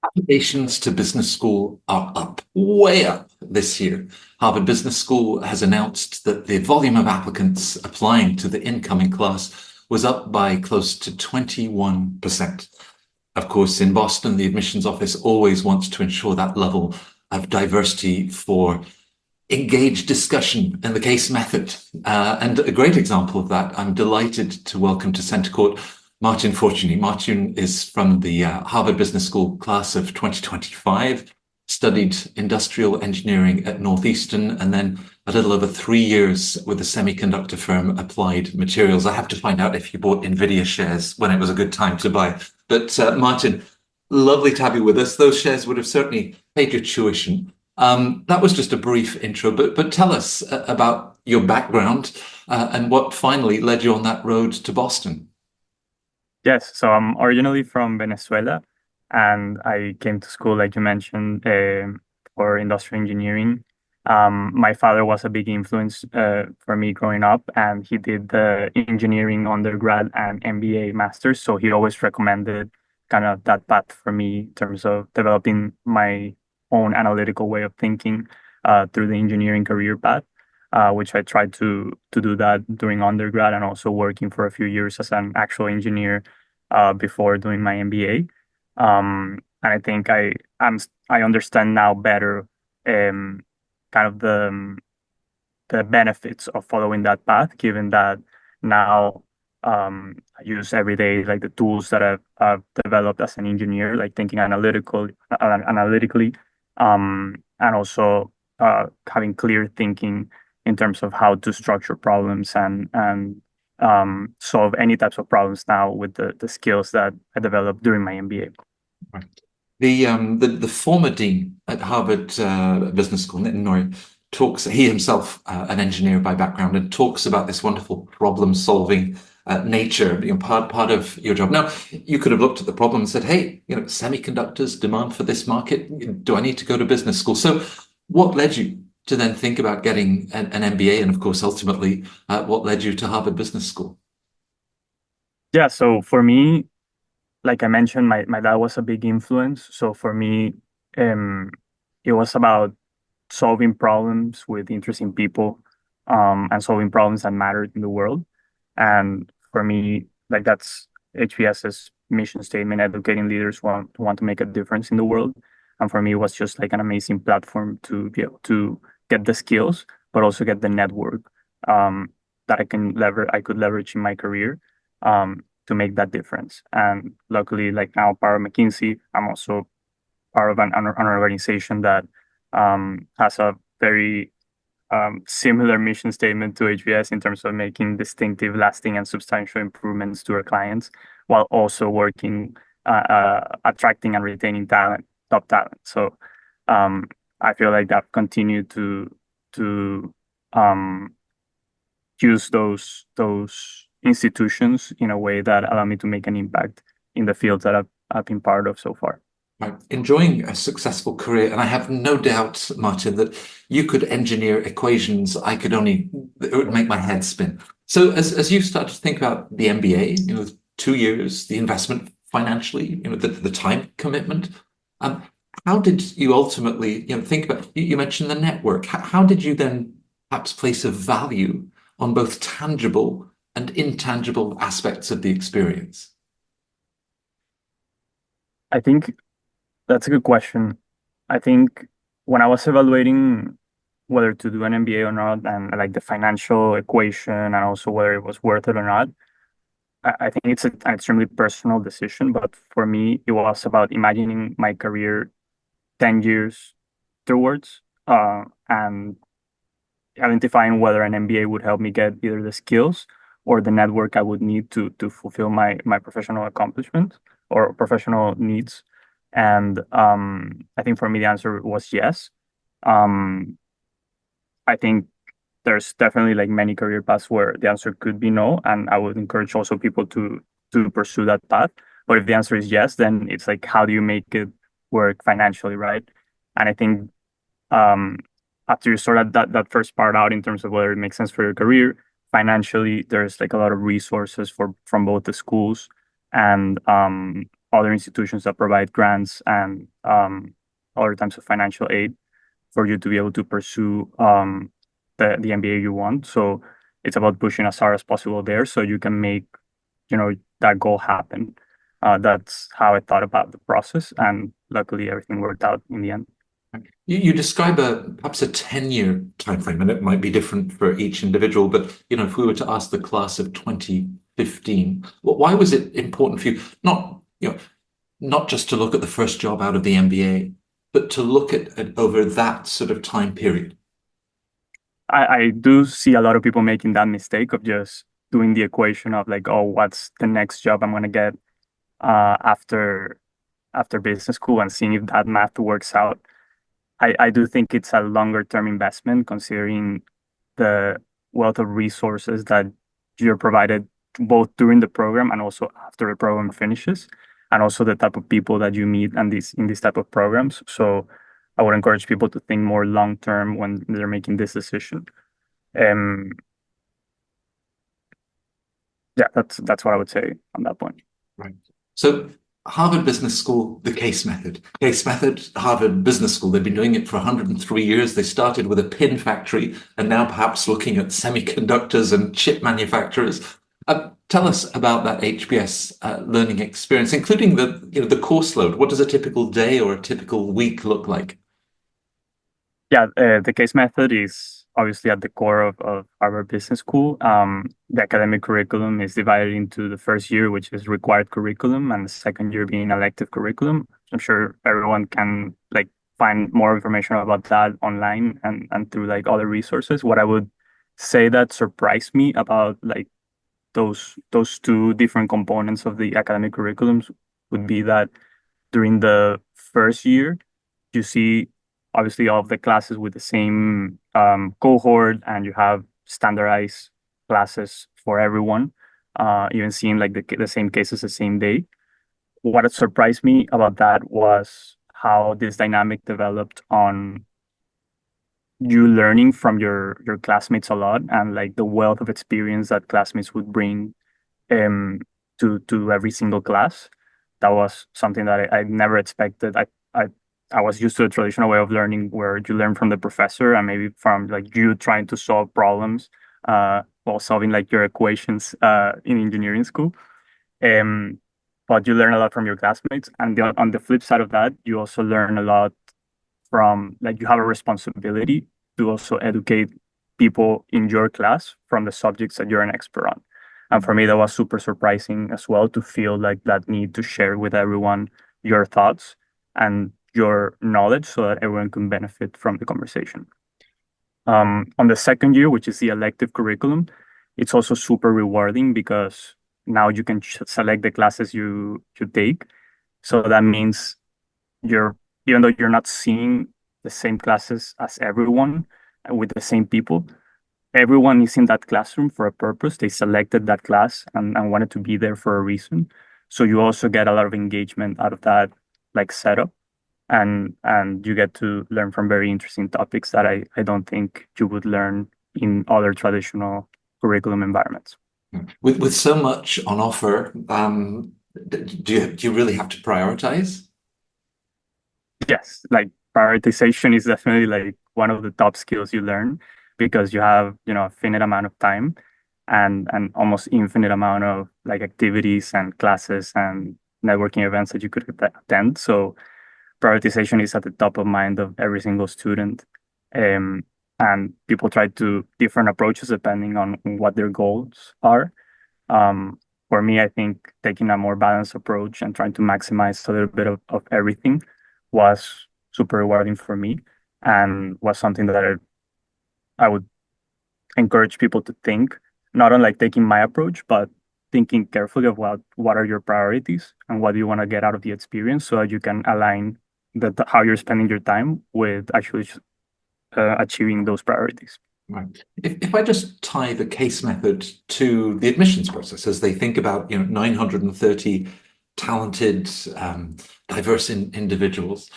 Applications to business school are up, way up this year. Harvard Business School has announced that the volume of applicants applying to the incoming class was up by close to 21%. Of course, in Boston, the admissions office always wants to ensure that level of diversity for engaged discussion in the case method. And a great example of that, I'm delighted to welcome to Centre Court Martin Fortuny. Martin is from the Harvard Business School class of 2025, studied industrial engineering at Northeastern, and then a little over 3 years with the semiconductor firm Applied Materials. I have to find out if you bought NVIDIA shares when it was a good time to buy. But Martin, lovely to have you with us. Those shares would have certainly paid your tuition. That was just a brief intro, but tell us about your background and what finally led you on that road to Boston. Yes, so I'm originally from Venezuela, and I came to school, like you mentioned, for industrial engineering. My father was a big influence for me growing up, and he did the engineering undergrad and MBA masters. So he always recommended kind of that path for me in terms of developing my own analytical way of thinking through the engineering career path. Which I tried to do that during undergrad and also working for a few years as an actual engineer before doing my MBA. And I think I understand now better kind of the benefits of following that path, given that now I use every day like the tools that I've developed as an engineer, like thinking analytically, and also having clear thinking in terms of how to structure problems and solve any types of problems now with the skills that I developed during my MBA. Right. The former dean at Harvard Business School, Nitin Nouri, talks. He himself an engineer by background, and talks about this wonderful problem-solving nature, part of your job. Now, you could have looked at the problem and said, "Hey, semiconductors demand for this market. Do I need to go to business school?" So, what led you to then think about getting an MBA, and of course, ultimately, what led you to Harvard Business School? Yeah, so for me, like I mentioned, my dad was a big influence. So for me, um, it was about solving problems with interesting people, and solving problems that mattered in the world. And for me, like that's HBS's mission statement: educating leaders who want to make a difference in the world. And for me, it was just like an amazing platform to be able to get the skills, but also get the network that I could leverage in my career. To make that difference. And luckily, like now, part of McKinsey, I'm also part of an organization that has a very similar mission statement to HBS in terms of making distinctive, lasting, and substantial improvements to our clients, while also working attracting and retaining talent, top talent. So I feel like I've continued to um, use those institutions in a way that allow me to make an impact in the fields that I've been part of so far. Right. Enjoying a successful career, and I have no doubt, Martin, that you could engineer equations. It would make my head spin. So as you start to think about the MBA, 2 years, the investment financially, the time commitment, um, how did you ultimately, think about, you mentioned the network. How did you then perhaps place a value on both tangible and intangible aspects of the experience? I think that's a good question. I think when I was evaluating whether to do an MBA or not, and like the financial equation, and also whether it was worth it or not, I think it's an extremely personal decision. But for me, it was about imagining my career 10 years towards, and identifying whether an MBA would help me get either the skills or the network I would need to fulfill my professional accomplishments or professional needs. And I think for me the answer was yes. Um, I think there's definitely like many career paths where the answer could be no, and I would encourage also people to pursue that path. But if the answer is yes, then it's like how do you make it work financially, right? And I think um, after you sort of that first part out in terms of whether it makes sense for your career financially, there's like a lot of resources from both the schools and other institutions that provide grants and other types of financial aid for you to be able to pursue the MBA you want. So it's about pushing as hard as possible there so you can make, that goal happen. That's how I thought about the process, and luckily everything worked out in the end. You describe perhaps a 10-year timeframe, and it might be different for each individual. But if we were to ask the class of 2015, why was it important for you not just to look at the first job out of the MBA, but to look at over that sort of time period? I do see a lot of people making that mistake of just doing the equation of like, oh, what's the next job I'm gonna get after business school, and seeing if that math works out. I do think it's a longer term investment considering the wealth of resources that you're provided both during the program and also after the program finishes, and also the type of people that you meet and in these type of programs. So I would encourage people to think more long term when they're making this decision. Yeah, that's what I would say on that point. Right. So Harvard Business School, the case method. Case method, Harvard Business School. They've been doing it for 103 years. They started with a pin factory and now perhaps looking at semiconductors and chip manufacturers. Tell us about that HBS learning experience, including the course load. What does a typical day or a typical week look like? Yeah, the case method is obviously at the core of Harvard Business School. The academic curriculum is divided into the first year, which is required curriculum, and the second year being elective curriculum. I'm sure everyone can find more information about that online and through other resources. What I would say that surprised me about those two different components of the academic curriculums would be that during the first year, you see obviously all of the classes with the same cohort, and you have standardized classes for everyone, even seeing the same cases the same day. What surprised me about that was how this dynamic developed on you learning from your classmates a lot, and the wealth of experience that classmates would bring um, to every single class. That was something that I never expected. I was used to a traditional way of learning where you learn from the professor and maybe from you trying to solve problems while solving your equations in engineering school. But you learn a lot from your classmates. And on the flip side of that, you also learn a lot from you have a responsibility to also educate people in your class from the subjects that you're an expert on. And for me, that was super surprising as well, to feel that need to share with everyone your thoughts and your knowledge so that everyone can benefit from the conversation. On the second year, which is the elective curriculum, it's also super rewarding because now you can select the classes you take. So that means even though you're not seeing the same classes as everyone with the same people, everyone is in that classroom for a purpose. They selected that class and wanted to be there for a reason. So you also get a lot of engagement out of that setup. And you get to learn from very interesting topics that I don't think you would learn in other traditional curriculum environments. With so much on offer, do you really have to prioritize? Yes, prioritization is definitely one of the top skills you learn, because you have a finite amount of time and an almost infinite amount of activities and classes and networking events that you could attend. So prioritization is at the top of mind of every single student. And people try to different approaches depending on what their goals are. For me, I think taking a more balanced approach and trying to maximize a little bit of everything was super rewarding for me, and was something that I would encourage people to think, not on taking my approach, but thinking carefully of what are your priorities and what do you want to get out of the experience, so that you can align how you're spending your time with actually achieving those priorities. Right. If I just tie the case method to the admissions process, as they think about 930 talented, diverse individuals,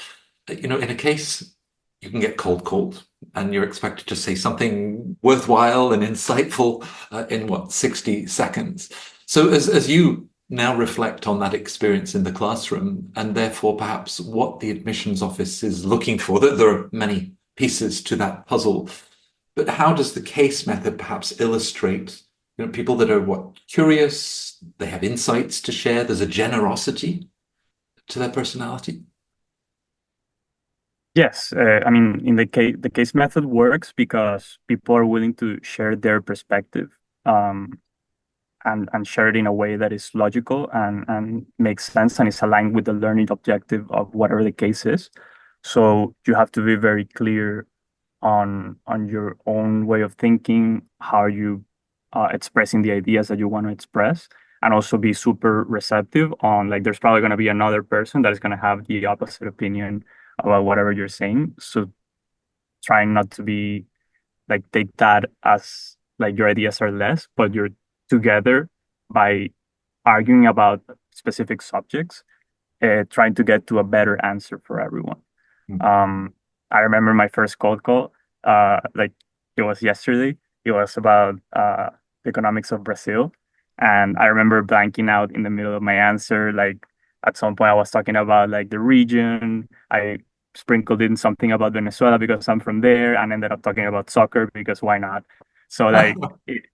in a case you can get cold called, and you're expected to say something worthwhile and insightful in 60 seconds. So as you now reflect on that experience in the classroom and therefore perhaps what the admissions office is looking for. There are many pieces to that puzzle, but how does the case method perhaps illustrate, people that are curious, they have insights to share, there's a generosity to their personality? Yes, I mean, in the case method works because people are willing to share their perspective, um, and share it in a way that is logical and makes sense and is aligned with the learning objective of whatever the case is. So you have to be very clear on your own way of thinking, how you expressing the ideas that you want to express, and also be super receptive on, like, there's probably going to be another person that is going to have the opposite opinion about whatever you're saying. So trying not to be like take that as like your ideas are less, but you're together by arguing about specific subjects, trying to get to a better answer for everyone. Mm. Um, I remember my first cold call, like it was yesterday. It was about the economics of Brazil. And I remember blanking out in the middle of my answer. Like at some point I was talking about like the region. I sprinkled in something about Venezuela because I'm from there and ended up talking about soccer because why not? So like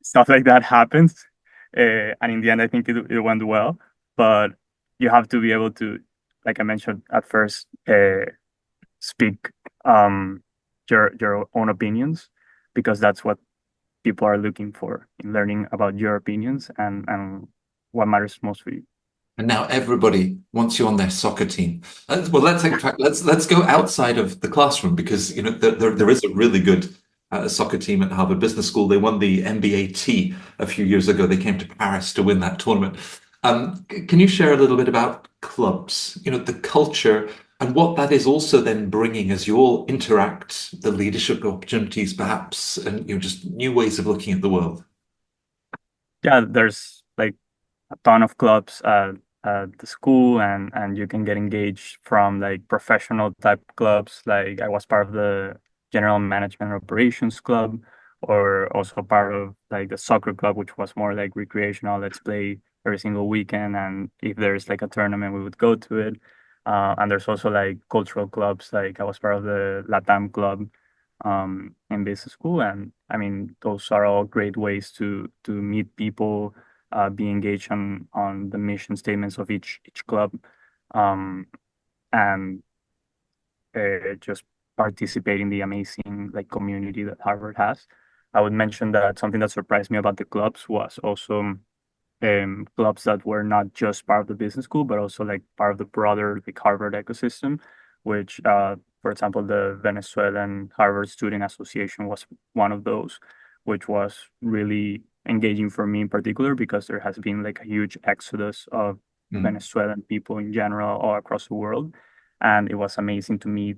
stuff like that happens. And in the end, I think it went well. But you have to be able to, like I mentioned at first, speak your own opinions because that's what people are looking for in learning about your opinions and what matters most for you. And now everybody wants you on their soccer team. Well, let's in fact, let's go outside of the classroom because there is a really good soccer team at Harvard Business School. They won the MBA a few years ago. They came to Paris to win that tournament. Can you share a little bit about clubs? The culture and what that is also then bringing as you all interact, the leadership opportunities, perhaps, and just new ways of looking at the world. Yeah, there's like a ton of clubs at the school and you can get engaged from like professional type clubs. Like I was part of the general management operations club or also part of like the soccer club, which was more like recreational. Let's play every single weekend. And if there's like a tournament, we would go to it. And there's also like cultural clubs. Like I was part of the Latam club in business school. And I mean, those are all great ways to meet people, be engaged on the mission statements of each club, um, and just participate in the amazing like community that Harvard has. I would mention that something that surprised me about the clubs was also clubs that were not just part of the business school, but also like part of the broader like Harvard ecosystem, which, for example, the Venezuelan Harvard Student Association was one of those, which was really engaging for me in particular because there has been like a huge exodus of Mm. Venezuelan people in general all across the world. And it was amazing to meet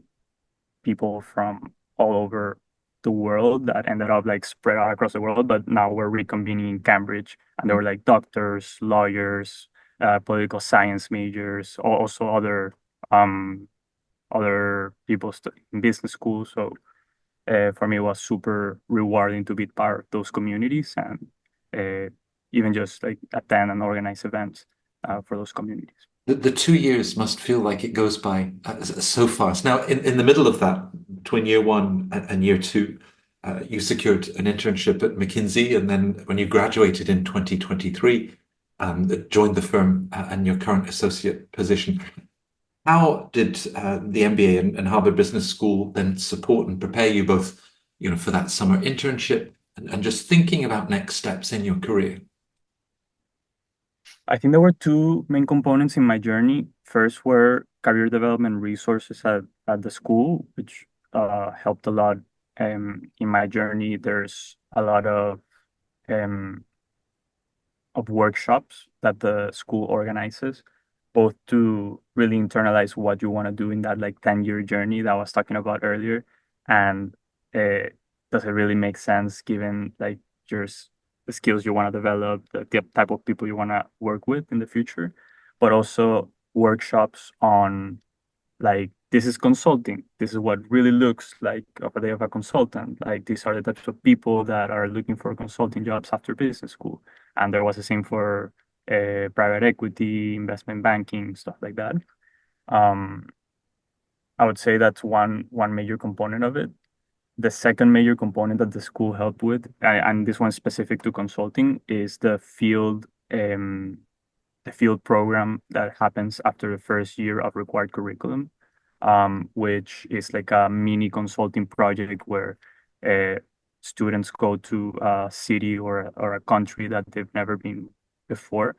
people from all over the world that ended up like spread out across the world, but now we're reconvening in Cambridge, and there were like doctors, lawyers, political science majors, also um other people in business school. So for me, it was super rewarding to be part of those communities and even just like attend and organize events for those communities. The 2 years must feel like it goes by so fast. Now, in the middle of that, between year one and year two, you secured an internship at McKinsey, and then when you graduated in 2023, joined the firm and your current associate position. How did the MBA and Harvard Business School then support and prepare you both, for that summer internship and just thinking about next steps in your career? I think there were two main components in my journey. First were career development resources at the school, which helped a lot in my journey. There's a lot um, of workshops that the school organizes, both to really internalize what you want to do in that like 10-year journey that I was talking about earlier. And uh, does it really make sense given like the skills you want to develop, the type of people you want to work with in the future, but also workshops on like this is consulting. This is what really looks like of a day of a consultant. Like these are the types of people that are looking for consulting jobs after business school. And there was the same for private equity, investment banking, stuff like that. Um, I would say that's one major component of it. The second major component that the school helped with, and this one's specific to consulting, is the field program that happens after the first year of required curriculum, which is like a mini consulting project where uh, students go to a city or a country that they've never been before,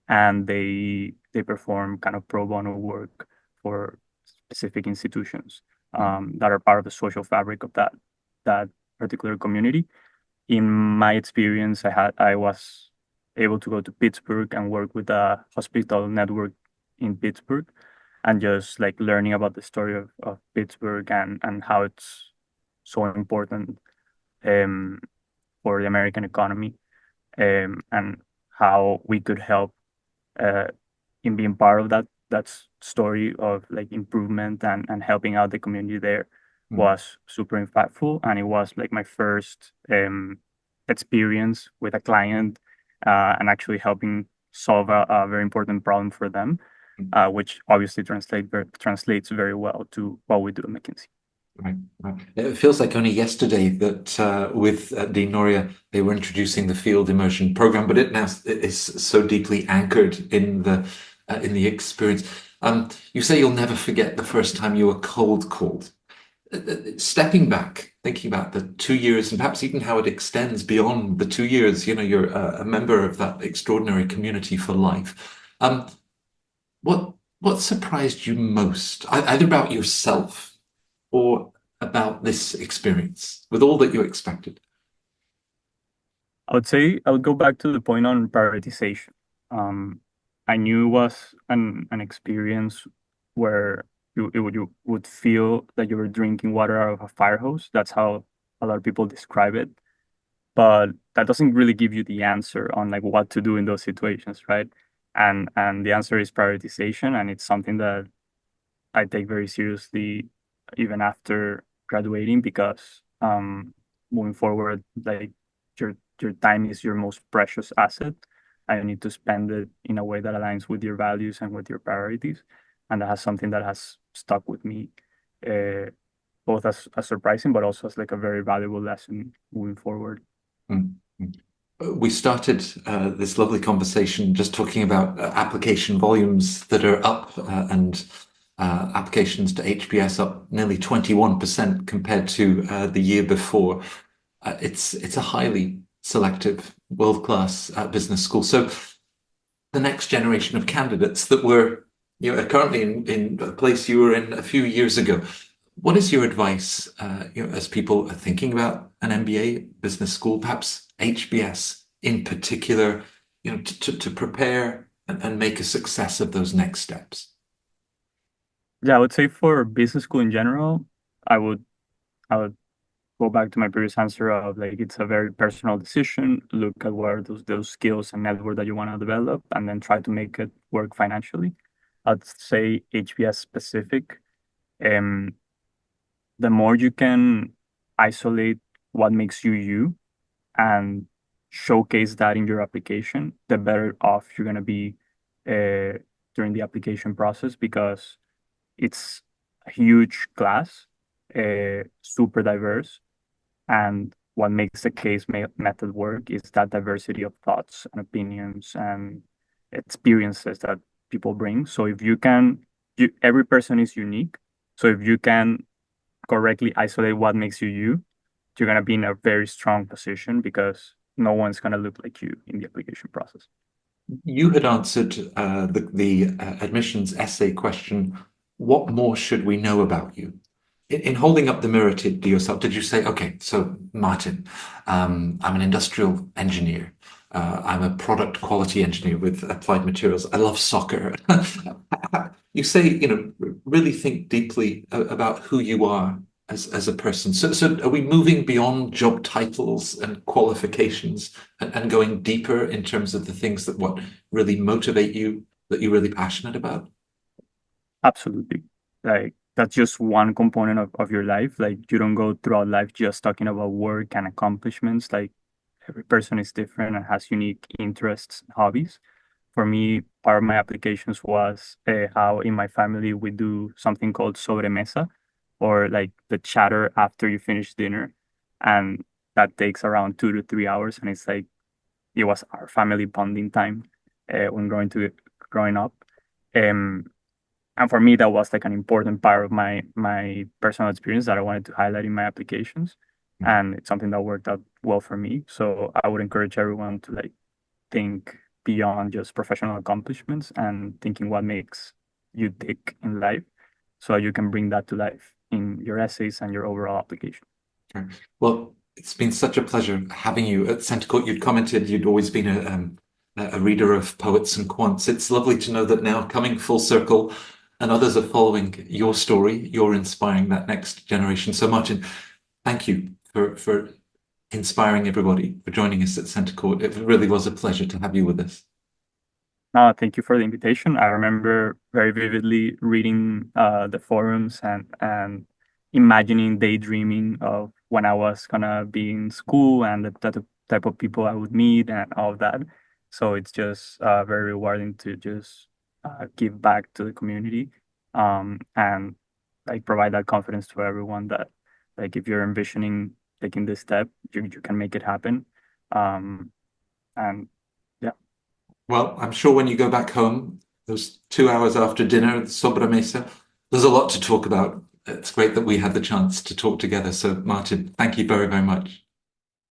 and they perform kind of pro bono work for specific institutions that are part of the social fabric of that particular community. In my experience, I was able to go to Pittsburgh and work with a hospital network in Pittsburgh, and just like learning about the story of Pittsburgh and how it's so important um, for the American economy, and how we could help uh, in being part of that story of like improvement and helping out the community there Mm, was super impactful. And it was like my first experience with a client and actually helping solve a very important problem for them, mm. which obviously translates very well to what we do at McKinsey. Right, right. It feels like only yesterday that with Dean Noria, they were introducing the field immersion program, but it now is so deeply anchored in the experience. You say you'll never forget the first time you were cold called. Stepping back, thinking about the 2 years and perhaps even how it extends beyond the 2 years, you're a member of that extraordinary community for life. What surprised you most, either about yourself or about this experience with all that you expected? I would say I would go back to the point on prioritization. Um, I knew it was an experience where you would feel that you were drinking water out of a fire hose. That's how a lot of people describe it. But that doesn't really give you the answer on like what to do in those situations, right? And the answer is prioritization, and it's something that I take very seriously even after graduating because moving forward, like your time is your most precious asset. And you need to spend it in a way that aligns with your values and with your priorities. And that has something that has stuck with me, uh, both as surprising, but also as like a very valuable lesson moving forward. Mm, mm. We started this lovely conversation just talking about application volumes that are up and applications to HBS up nearly 21% compared to the year before. It's a highly selective, world-class business school. So the next generation of candidates that were are currently in a place you were in a few years ago. What is your advice, as people are thinking about an MBA business school, perhaps HBS in particular, to prepare and make a success of those next steps? Yeah, I would say for business school in general, I would I would go back to my previous answer of like it's a very personal decision. Look at what are those skills and network that you want to develop, and then try to make it work financially. I'd say HBS specific. Um, the more you can isolate what makes you you and showcase that in your application, the better off you're gonna be during the application process because it's a huge class, super diverse, and what makes the case method work is that diversity of thoughts and opinions and experiences that people bring. So if you can, every person is unique. So if you can correctly isolate what makes you you, you're gonna be in a very strong position because no one's gonna look like you in the application process. You had answered the admissions essay question, what more should we know about you? In holding up the mirror to yourself, did you say, okay, so Martin, I'm an industrial engineer. I'm a product quality engineer with applied materials. I love soccer. You say, really think deeply about who you are as a person. So are we moving beyond job titles and qualifications and going deeper in terms of the things that what really motivate you, that you're really passionate about? Absolutely. Like that's just one component of your life. Like you don't go throughout life just talking about work and accomplishments. Like every person is different and has unique interests and hobbies. for me, part of my applications was how in my family we do something called sobremesa, or like the chatter after you finish dinner. And that takes around 2 to 3 hours. And it's like, it was our family bonding time when growing up. Um, and for me, that was like an important part of my personal experience that I wanted to highlight in my applications. And it's something that worked out well for me. So I would encourage everyone to like think beyond just professional accomplishments and thinking what makes you tick in life so you can bring that to life in your essays and your overall application. Right. Well, it's been such a pleasure having you at Centre Court. You'd commented you'd always been a reader of poets and quants. It's lovely to know that now coming full circle and others are following your story, you're inspiring that next generation. So Martin, thank you for inspiring everybody, for joining us at Centre Court. It really was a pleasure to have you with us. Thank you for the invitation. I remember very vividly reading the forums and imagining, daydreaming of when I was gonna be in school and the type of people I would meet and all of that. So it's just very rewarding to just give back to the community and like provide that confidence to everyone that like if you're envisioning taking this step, you can make it happen. Um, and yeah. Well, I'm sure when you go back home, those 2 hours after dinner, sobremesa, there's a lot to talk about. It's great that we had the chance to talk together. So, Martin, thank you very, very much.